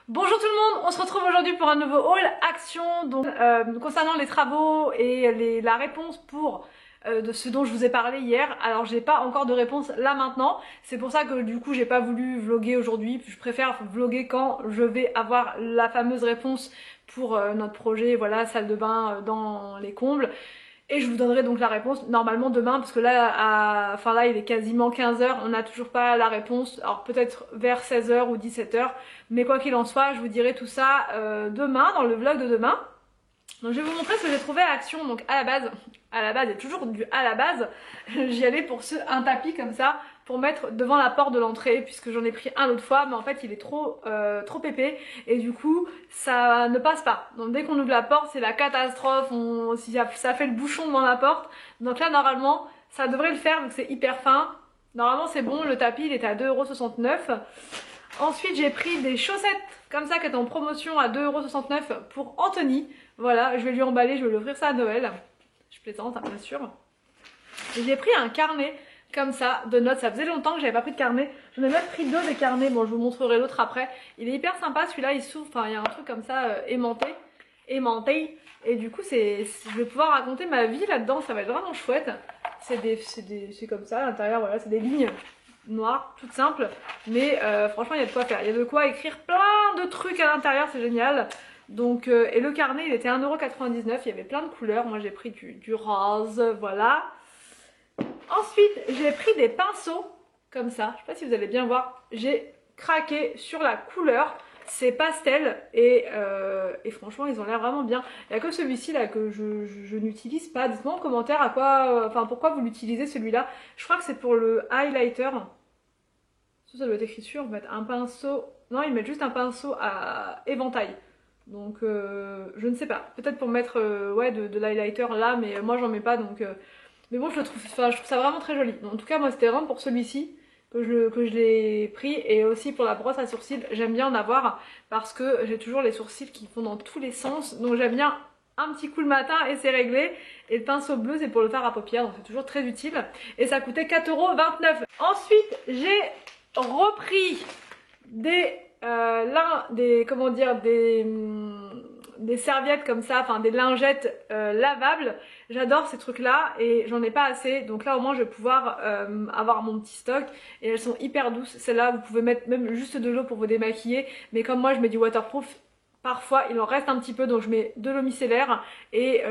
Bonjour tout le monde, on se retrouve aujourd'hui pour un nouveau haul action donc, concernant les travaux et la réponse pour de ce dont je vous ai parlé hier. Alors j'ai pas encore de réponse là maintenant, c'est pour ça que du coup j'ai pas voulu vlogger aujourd'hui, je préfère vlogger quand je vais avoir la fameuse réponse pour notre projet, voilà, salle de bain dans les combles. Et je vous donnerai donc la réponse normalement demain parce que là, enfin là il est quasiment 15h, on n'a toujours pas la réponse, alors peut-être vers 16h ou 17h, mais quoi qu'il en soit, je vous dirai tout ça demain, dans le vlog de demain. Donc je vais vous montrer ce que j'ai trouvé à Action, donc à la base et toujours du à la base, j'y allais pour un tapis comme ça, pour mettre devant la porte de l'entrée, puisque j'en ai pris un l'autre fois, mais en fait il est trop épais, et du coup ça ne passe pas. Donc dès qu'on ouvre la porte, c'est la catastrophe, ça fait le bouchon devant la porte, donc là normalement ça devrait le faire, vu que c'est hyper fin. Normalement c'est bon, le tapis il est à 2,69 €. Ensuite j'ai pris des chaussettes comme ça qui étaient en promotion à 2,69 € pour Anthony. Voilà, je vais lui emballer, je vais lui offrir ça à Noël. Je plaisante, hein, bien sûr. Et j'ai pris un carnet comme ça de notes, ça faisait longtemps que j'avais pas pris de carnet. J'en ai même pris deux des carnets, bon je vous montrerai l'autre après. Il est hyper sympa celui-là, il s'ouvre, enfin il y a un truc comme ça aimanté. Et du coup je vais pouvoir raconter ma vie là-dedans, ça va être vraiment chouette. C'est comme ça à l'intérieur, voilà, c'est des lignes noires, toutes simples. Mais franchement il y a de quoi faire, il y a de quoi écrire plein de trucs à l'intérieur, c'est génial. Donc, et le carnet il était 1,99 €, il y avait plein de couleurs, moi j'ai pris du rose, voilà. Ensuite j'ai pris des pinceaux comme ça, je sais pas si vous allez bien voir, j'ai craqué sur la couleur, c'est pastel et franchement ils ont l'air vraiment bien. Il n'y a que celui-ci là que je n'utilise pas, dites-moi en commentaire à quoi, enfin pourquoi vous l'utilisez celui-là. Je crois que c'est pour le highlighter, ça doit être écrit sur, en fait, un pinceau, non ils mettent juste un pinceau à éventail. Donc je ne sais pas, peut-être pour mettre ouais, de l'highlighter là, mais moi j'en mets pas donc mais bon je trouve ça vraiment très joli. En tout cas moi c'était vraiment pour celui-ci que je l'ai pris, et aussi pour la brosse à sourcils, j'aime bien en avoir parce que j'ai toujours les sourcils qui vont dans tous les sens, donc j'aime bien un petit coup le matin et c'est réglé. Et le pinceau bleu c'est pour le fard à paupières, donc c'est toujours très utile, et ça coûtait 4,29 €. Ensuite j'ai repris comment dire, des serviettes comme ça, enfin des lingettes lavables. J'adore ces trucs là et j'en ai pas assez, donc là au moins je vais pouvoir avoir mon petit stock, et elles sont hyper douces. Celles-là vous pouvez mettre même juste de l'eau pour vous démaquiller, mais comme moi je mets du waterproof, parfois il en reste un petit peu, donc je mets de l'eau micellaire et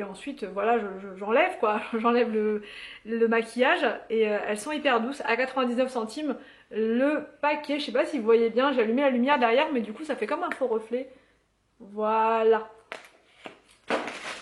ensuite voilà j'enlève quoi, j'enlève le maquillage, et elles sont hyper douces, à 99 centimes le paquet. Je sais pas si vous voyez bien, j'ai allumé la lumière derrière, mais du coup ça fait comme un faux reflet. Voilà.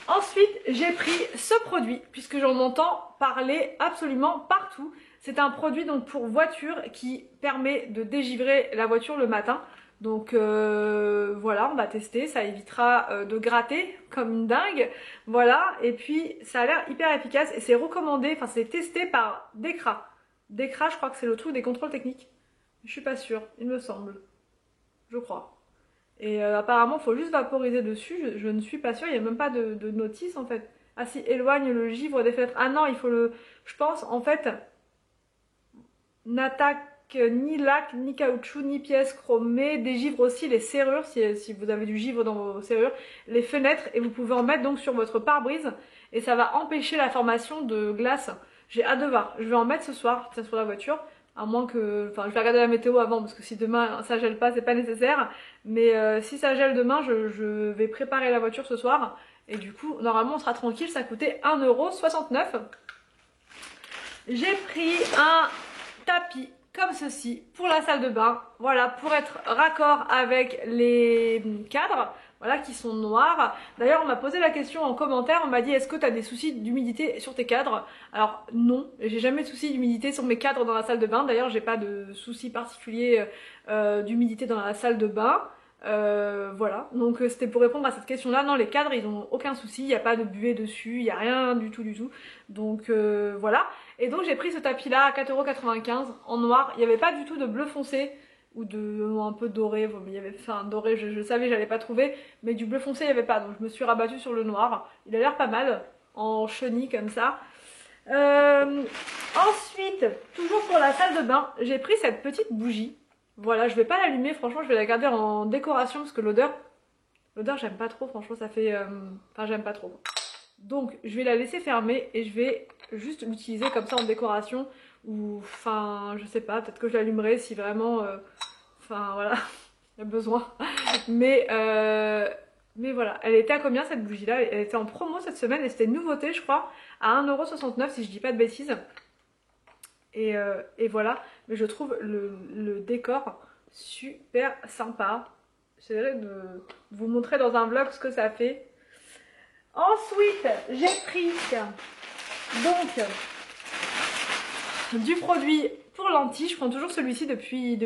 Ensuite j'ai pris ce produit puisque j'en entends parler absolument partout. C'est un produit donc pour voiture qui permet de dégivrer la voiture le matin. Donc voilà, on va tester, ça évitera de gratter comme une dingue. Voilà, et puis ça a l'air hyper efficace et c'est recommandé, enfin c'est testé par Decra. Decra, je crois que c'est le truc des contrôles techniques. Je suis pas sûre, il me semble. Je crois. Et apparemment, il faut juste vaporiser dessus. Je ne suis pas sûre, il n'y a même pas de notice en fait. Ah si, éloigne le givre des fenêtres. Ah non, il faut le... Je pense en fait... N'attaque ni lac, ni caoutchouc, ni pièces chromées. Dégivre aussi les serrures, si vous avez du givre dans vos serrures. Les fenêtres, et vous pouvez en mettre donc sur votre pare-brise. Et ça va empêcher la formation de glace. J'ai hâte de voir. Je vais en mettre ce soir, tiens, sur la voiture. À moins que... Enfin, je vais regarder la météo avant, parce que si demain ça gèle pas, c'est pas nécessaire. Mais si ça gèle demain, je vais préparer la voiture ce soir. Et du coup, normalement, on sera tranquille. Ça coûtait 1,69 €. J'ai pris un tapis comme ceci pour la salle de bain. Voilà, pour être raccord avec les cadres. Voilà, qui sont noirs. D'ailleurs on m'a posé la question en commentaire, on m'a dit est-ce que tu as des soucis d'humidité sur tes cadres? Alors non, j'ai jamais de soucis d'humidité sur mes cadres dans la salle de bain. D'ailleurs j'ai pas de soucis particuliers d'humidité dans la salle de bain. Voilà, donc c'était pour répondre à cette question là. Non, les cadres ils ont aucun souci, il n'y a pas de buée dessus, il n'y a rien du tout. Donc voilà, et donc j'ai pris ce tapis là à 4,95 € en noir. Il n'y avait pas du tout de bleu foncé ou de un peu doré, mais il y avait, enfin doré je savais j'allais pas trouver, mais du bleu foncé il n'y avait pas, donc je me suis rabattue sur le noir. Il a l'air pas mal en chenille comme ça. Ensuite, toujours pour la salle de bain, j'ai pris cette petite bougie Voilà, je vais pas l'allumer, franchement je vais la garder en décoration parce que l'odeur j'aime pas trop, franchement ça fait... Enfin j'aime pas trop. Donc je vais la laisser fermer et je vais juste l'utiliser comme ça en décoration. Ou enfin je sais pas, peut-être que je l'allumerai si vraiment... Enfin voilà, il y a besoin. Mais voilà, elle était à combien cette bougie là? Elle était en promo cette semaine et c'était une nouveauté je crois, à 1,69€ si je dis pas de bêtises. Et voilà, mais je trouve le décor super sympa. J'essaierai de vous montrer dans un vlog ce que ça fait. Ensuite, j'ai pris donc du produit pour lentilles. Je prends toujours celui-ci depuis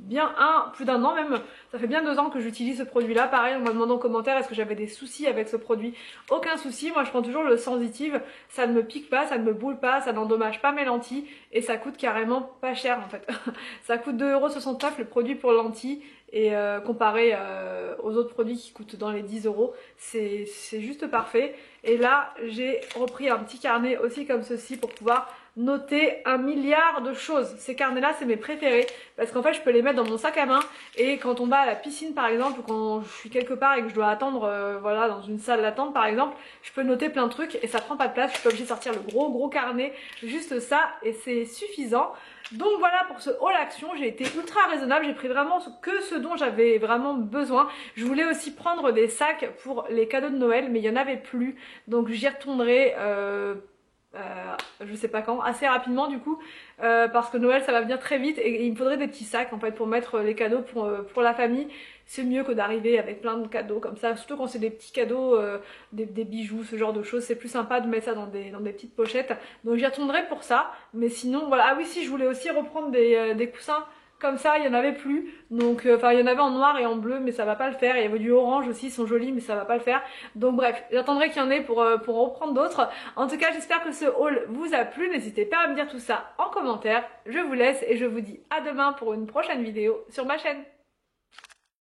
bien plus d'un an même. Ça fait bien 2 ans que j'utilise ce produit là. Pareil, on m'a demandé en commentaire est-ce que j'avais des soucis avec ce produit. Aucun souci, moi je prends toujours le sensitive. Ça ne me pique pas, ça ne me boule pas, ça n'endommage pas mes lentilles. Et ça coûte carrément pas cher en fait. Ça coûte 2,69€ le produit pour lentilles. Et comparé aux autres produits qui coûtent dans les 10€, c'est juste parfait. Et là j'ai repris un petit carnet aussi comme ceci pour pouvoir noter 1 milliard de choses. Ces carnets là c'est mes préférés parce qu'en fait je peux les mettre dans mon sac à main et quand on va à la piscine par exemple ou quand je suis quelque part et que je dois attendre voilà dans une salle d'attente par exemple, je peux noter plein de trucs et ça prend pas de place, je suis pas obligée de sortir le gros carnet, juste ça et c'est suffisant. Donc voilà pour ce haul action, j'ai été ultra raisonnable, j'ai pris vraiment que ce dont j'avais vraiment besoin. Je voulais aussi prendre des sacs pour les cadeaux de Noël mais il n'y en avait plus, donc j'y retournerai je sais pas quand, assez rapidement du coup, parce que Noël ça va venir très vite et il me faudrait des petits sacs en fait pour mettre les cadeaux pour la famille. C'est mieux que d'arriver avec plein de cadeaux comme ça, surtout quand c'est des petits cadeaux, des bijoux, ce genre de choses, c'est plus sympa de mettre ça dans des petites pochettes. Donc j'y retournerai pour ça, mais sinon voilà. Ah oui, si, je voulais aussi reprendre des coussins comme ça, il y en avait plus, donc enfin il y en avait en noir et en bleu mais ça va pas le faire. Il y avait du orange aussi, ils sont jolis mais ça va pas le faire. Donc bref, j'attendrai qu'il y en ait pour en reprendre d'autres. En tout cas j'espère que ce haul vous a plu, n'hésitez pas à me dire tout ça en commentaire. Je vous laisse et je vous dis à demain pour une prochaine vidéo sur ma chaîne.